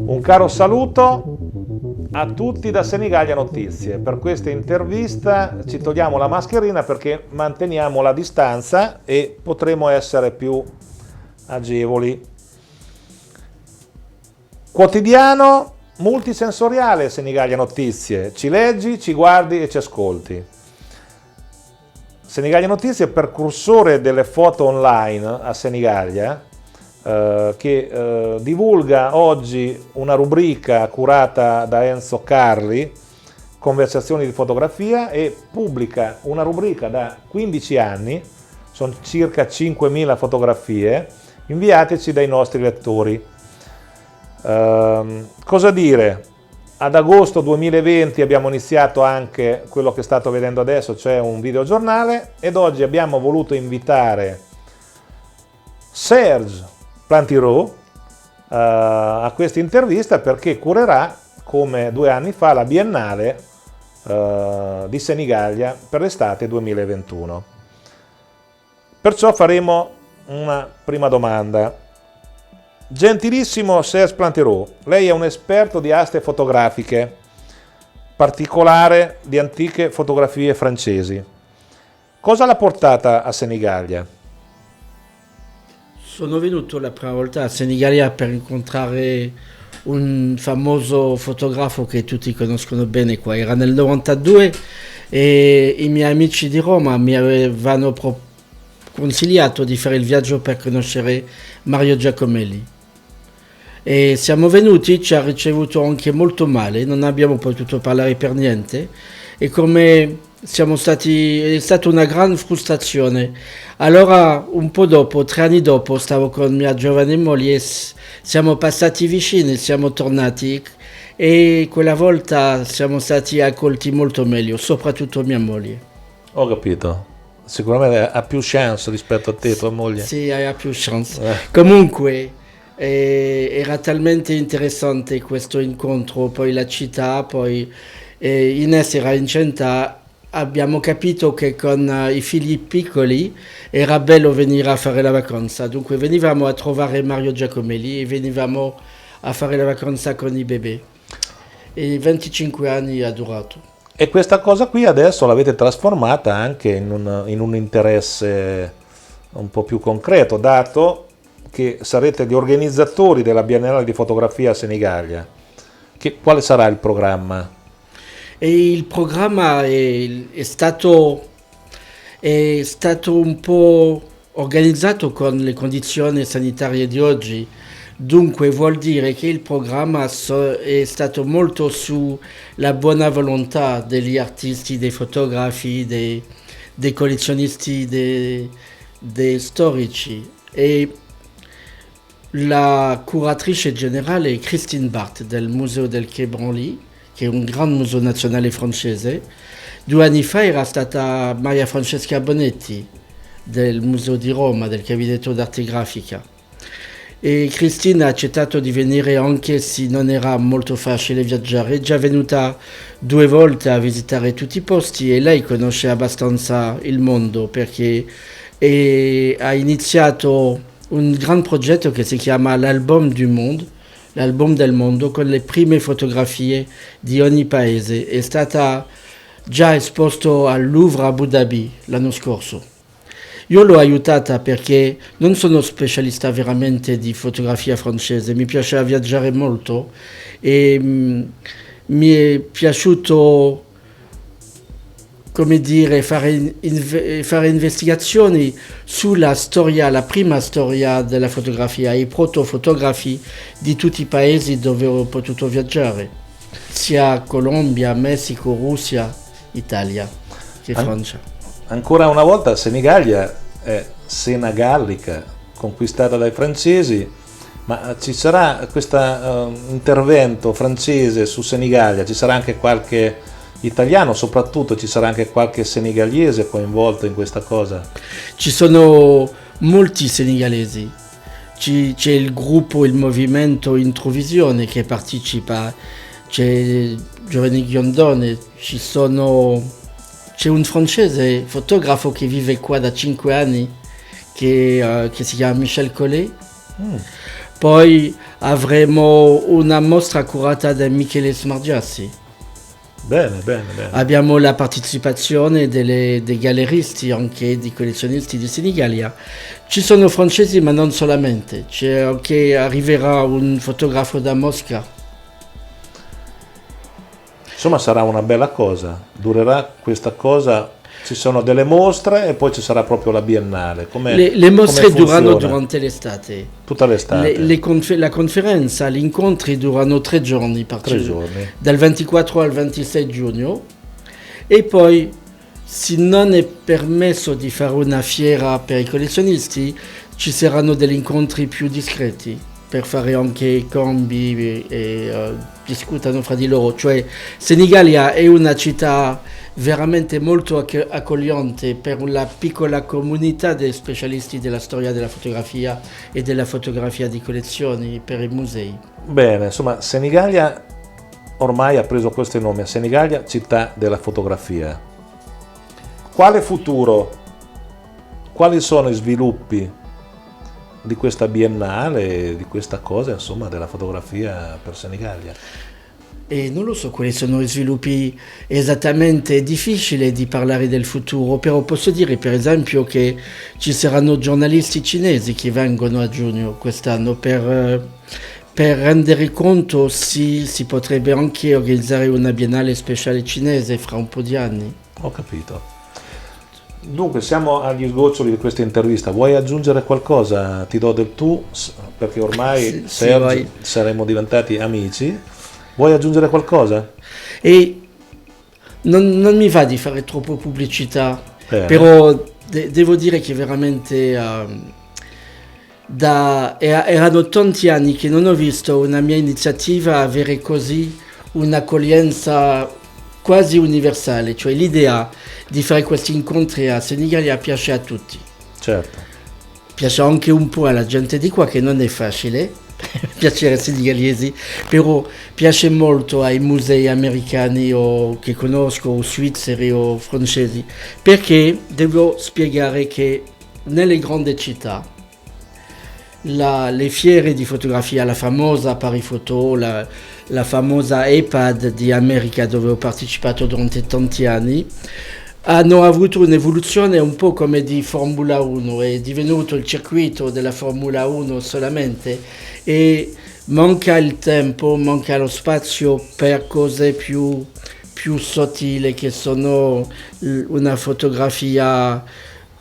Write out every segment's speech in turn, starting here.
Un caro saluto a tutti da Senigallia Notizie. Per questa intervista ci togliamo la mascherina perché manteniamo la distanza e potremo essere più agevoli. Quotidiano multisensoriale Senigallia Notizie. Ci leggi, ci guardi e ci ascolti. Senigallia Notizie è precursore delle foto online a Senigallia, che divulga oggi una rubrica curata da Enzo Carli, Conversazioni di fotografia, e pubblica una rubrica da 15 anni, sono circa 5.000 fotografie, inviateci dai nostri lettori. Cosa dire? Ad agosto 2020 abbiamo iniziato anche quello che state vedendo adesso, cioè un videogiornale, ed oggi abbiamo voluto invitare Serge Plantirot a questa intervista perché curerà, come 2 anni fa, la Biennale di Senigallia per l'estate 2021. Perciò faremo una prima domanda. Gentilissimo Serge Plantirot, lei è un esperto di aste fotografiche, particolare di antiche fotografie francesi. Cosa l'ha portata a Senigallia? Sono venuto la prima volta a Senigallia per incontrare un famoso fotografo che tutti conoscono bene qua. Era nel 92 e i miei amici di Roma mi avevano consigliato di fare il viaggio per conoscere Mario Giacomelli. E siamo venuti, ci ha ricevuto anche molto male, non abbiamo potuto parlare per niente e come è stata una gran frustrazione. Allora un po' dopo, 3 anni dopo, stavo con mia giovane moglie e siamo passati vicini, siamo tornati e quella volta siamo stati accolti molto meglio, soprattutto mia moglie. Ho capito, sicuramente ha più chance rispetto a te, tua moglie. Sì, ha più chance. Comunque era talmente interessante questo incontro, poi la città, poi Ines era incinta. Abbiamo capito che con i figli piccoli era bello venire a fare la vacanza, dunque venivamo a trovare Mario Giacomelli e venivamo a fare la vacanza con i bebè. E 25 anni ha durato. E questa cosa qui adesso l'avete trasformata anche in un interesse un po' più concreto, dato che sarete gli organizzatori della Biennale di fotografia a Senigallia. Quale sarà il programma? E il programma è stato un po' organizzato con le condizioni sanitarie di oggi, dunque vuol dire che il programma è stato molto sulla buona volontà degli artisti, dei fotografi, dei collezionisti, dei storici. E la curatrice generale è Christine Barth del Museo del Quai Branly, che è un grande museo nazionale francese. 2 anni fa era stata Maria Francesca Bonetti del Museo di Roma, del Gabinetto d'Arte Grafica. E Cristina ha accettato di venire anche se non era molto facile viaggiare. È già venuta 2 volte a visitare tutti i posti e lei conosce abbastanza il mondo perché ha iniziato un gran progetto che si chiama l'Album du Monde, l'album del mondo con le prime fotografie di ogni paese. È stata già esposto al Louvre a Abu Dhabi l'anno scorso. Io l'ho aiutata perché non sono specialista veramente di fotografia francese, mi piaceva viaggiare molto e mi è piaciuto, come dire, fare investigazioni sulla storia, la prima storia della fotografia, i protofotografi di tutti i paesi dove ho potuto viaggiare, sia Colombia, Messico, Russia, Italia che Francia. Ancora una volta Senigallia è Sena Gallica, conquistata dai francesi, ma ci sarà questo intervento francese su Senigallia, ci sarà anche qualche italiano, soprattutto ci sarà anche qualche senegaliese coinvolto in questa cosa? Ci sono molti senegalesi, c'è il gruppo, il movimento Introvisione che partecipa, c'è Giovanni Ghiondone, c'è un francese fotografo che vive qua da 5 anni che si chiama Michel Collet. Poi avremo una mostra curata da Michele Smargiassi. Bene, bene, bene. Abbiamo la partecipazione dei galleristi, anche di collezionisti di Senigallia. Ci sono francesi, ma non solamente. C'è anche, arriverà un fotografo da Mosca. Insomma, sarà una bella cosa. Durerà questa cosa. Ci sono delle mostre e poi ci sarà proprio la biennale. Le mostre come durano funziona? durante l'estate. Tutta l'estate. La conferenza, gli incontri durano 3 giorni, 3 giorni. dal 24 al 26 giugno. E poi, se non è permesso di fare una fiera per i collezionisti, ci saranno degli incontri più discreti per fare anche cambi e discutano fra di loro. Cioè, Senigallia è una città veramente molto accogliente per la piccola comunità dei specialisti della storia della fotografia e della fotografia di collezioni per i musei. Bene, insomma, Senigallia ormai ha preso questo nome, Senigallia, città della fotografia. Quale futuro? Quali sono i sviluppi di questa biennale, di questa cosa, insomma, della fotografia per Senigallia? E non lo so quali sono i sviluppi esattamente, è difficile di parlare del futuro, però posso dire per esempio che ci saranno giornalisti cinesi che vengono a giugno quest'anno per rendere conto si potrebbe anche organizzare una biennale speciale cinese fra un po' di anni. Ho capito. Dunque, siamo agli sgoccioli di questa intervista. Vuoi aggiungere qualcosa? Ti do del tu, perché ormai Sergio, saremo diventati amici. Vuoi aggiungere qualcosa? E non mi va di fare troppo pubblicità, Bene. però devo dire che veramente erano tanti anni che non ho visto una mia iniziativa avere così un'accoglienza quasi universale, cioè l'idea di fare questi incontri a Senigallia piace a tutti. Certo. Piace anche un po' alla gente di qua, che non è facile piacere ai senegaliesi, però piace molto ai musei americani o che conosco, o svizzeri o francesi, perché devo spiegare che nelle grandi città le fiere di fotografia, la famosa Paris Photo, la famosa EPAD di America dove ho partecipato durante tanti anni, hanno avuto un'evoluzione un po' come di Formula 1, è divenuto il circuito della Formula 1 solamente e manca il tempo, manca lo spazio per cose più sottili che sono una fotografia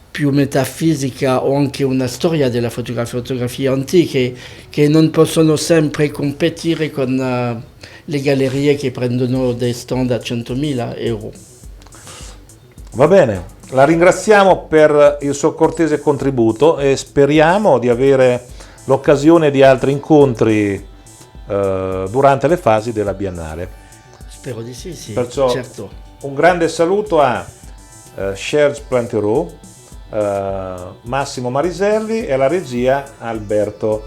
più metafisica o anche una storia della fotografia antiche che non possono sempre competere con le gallerie che prendono dei stand a 100.000 euro. Va bene, la ringraziamo per il suo cortese contributo e speriamo di avere l'occasione di altri incontri durante le fasi della Biennale. Spero di sì, Perciò certo. Un grande saluto a Serge Plantereau, Massimo Mariselli e alla regia Alberto